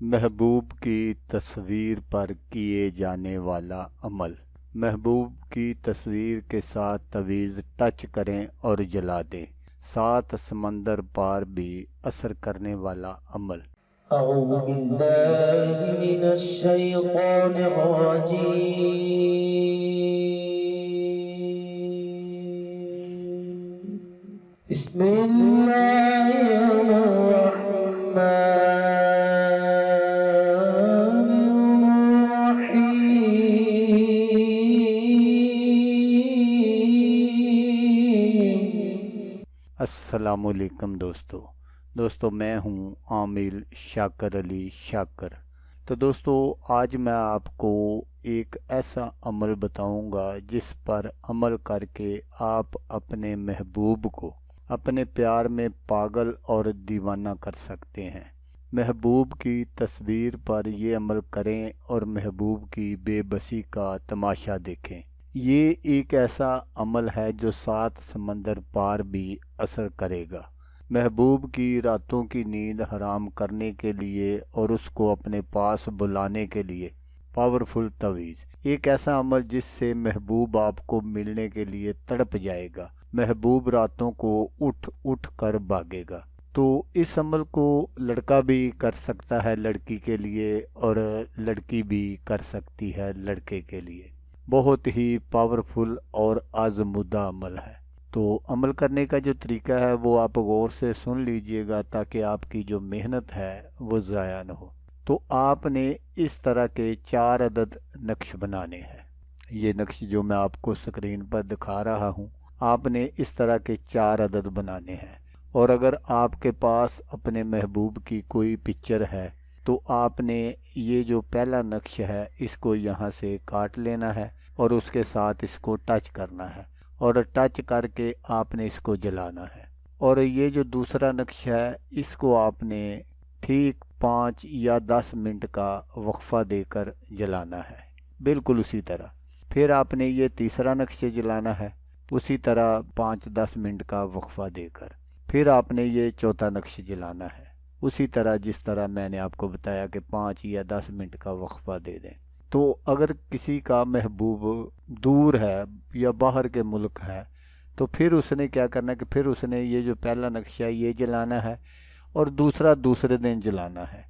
محبوب کی تصویر پر کیے جانے والا عمل۔ محبوب کی تصویر کے ساتھ تعویذ ٹچ کریں اور جلا دیں۔ 7 سمندر پار بھی اثر کرنے والا عمل۔ اعوذ باللہ من الشیطان الرجیم، بسم اللہ الرحمن السلام علیکم دوستو میں ہوں عامل شاکر علی شاکر۔ تو دوستو آج میں آپ کو ایک ایسا عمل بتاؤں گا جس پر عمل کر کے آپ اپنے محبوب کو اپنے پیار میں پاگل اور دیوانہ کر سکتے ہیں۔ محبوب کی تصویر پر یہ عمل کریں اور محبوب کی بے بسی کا تماشا دیکھیں۔ یہ ایک ایسا عمل ہے جو 7 سمندر پار بھی اثر کرے گا۔ محبوب کی راتوں کی نیند حرام کرنے کے لیے اور اس کو اپنے پاس بلانے کے لیے پاورفل تعویذ۔ ایک ایسا عمل جس سے محبوب آپ کو ملنے کے لیے تڑپ جائے گا۔ محبوب راتوں کو اٹھ اٹھ کر بھاگے گا۔ تو اس عمل کو لڑکا بھی کر سکتا ہے لڑکی کے لیے، اور لڑکی بھی کر سکتی ہے لڑکے کے لیے۔ بہت ہی پاورفل اور آزمودہ عمل ہے۔ تو عمل کرنے کا جو طریقہ ہے وہ آپ غور سے سن لیجئے گا تاکہ آپ کی جو محنت ہے وہ ضائع نہ ہو۔ تو آپ نے اس طرح کے 4 عدد نقش بنانے ہیں۔ یہ نقش جو میں آپ کو سکرین پر دکھا رہا ہوں، آپ نے اس طرح کے 4 عدد بنانے ہیں۔ اور اگر آپ کے پاس اپنے محبوب کی کوئی پکچر ہے تو آپ نے یہ جو پہلا نقش ہے اس کو یہاں سے کاٹ لینا ہے اور اس کے ساتھ اس کو ٹچ کرنا ہے، اور ٹچ کر کے آپ نے اس کو جلانا ہے۔ اور یہ جو دوسرا نقش ہے اس کو آپ نے ٹھیک 5 یا 10 منٹ کا وقفہ دے کر جلانا ہے، بالکل اسی طرح۔ پھر آپ نے یہ تیسرا نقش جلانا ہے اسی طرح 5-10 منٹ کا وقفہ دے کر۔ پھر آپ نے یہ چوتھا نقش جلانا ہے اسی طرح جس طرح میں نے آپ کو بتایا کہ 5 یا 10 منٹ کا وقفہ دے دیں۔ تو اگر کسی کا محبوب دور ہے یا باہر کے ملک ہے تو پھر اس نے کیا کرنا ہے کہ پھر اس نے یہ جو پہلا نقشہ ہے یہ جلانا ہے، اور دوسرا دوسرے دن جلانا ہے،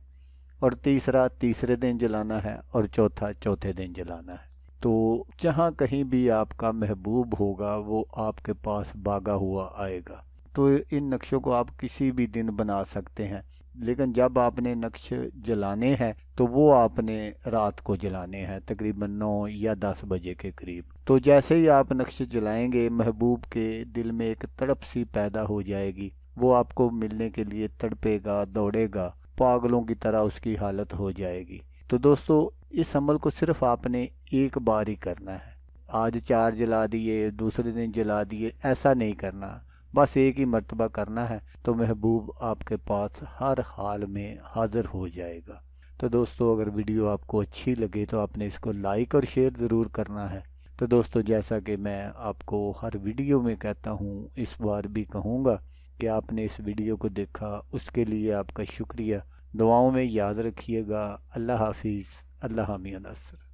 اور تیسرا تیسرے دن جلانا ہے، اور چوتھا چوتھے دن جلانا ہے۔ تو جہاں کہیں بھی آپ کا محبوب ہوگا وہ آپ کے پاس بھاگا ہوا آئے گا۔ تو ان نقشوں کو آپ کسی بھی دن بنا سکتے ہیں، لیکن جب آپ نے نقش جلانے ہیں تو وہ آپ نے رات کو جلانے ہیں، تقریباً 9 یا 10 بجے کے قریب۔ تو جیسے ہی آپ نقش جلائیں گے محبوب کے دل میں ایک تڑپ سی پیدا ہو جائے گی، وہ آپ کو ملنے کے لیے تڑپے گا، دوڑے گا، پاگلوں کی طرح اس کی حالت ہو جائے گی۔ تو دوستو اس عمل کو صرف آپ نے ایک بار ہی کرنا ہے۔ آج 4 جلا دیے، دوسرے دن جلا دیے، ایسا نہیں کرنا، بس ایک ہی مرتبہ کرنا ہے تو محبوب آپ کے پاس ہر حال میں حاضر ہو جائے گا۔ تو دوستو اگر ویڈیو آپ کو اچھی لگے تو آپ نے اس کو لائک اور شیئر ضرور کرنا ہے۔ تو دوستو جیسا کہ میں آپ کو ہر ویڈیو میں کہتا ہوں، اس بار بھی کہوں گا کہ آپ نے اس ویڈیو کو دیکھا، اس کے لیے آپ کا شکریہ۔ دعاؤں میں یاد رکھیے گا۔ اللہ حافظ، اللہ حامی نصر۔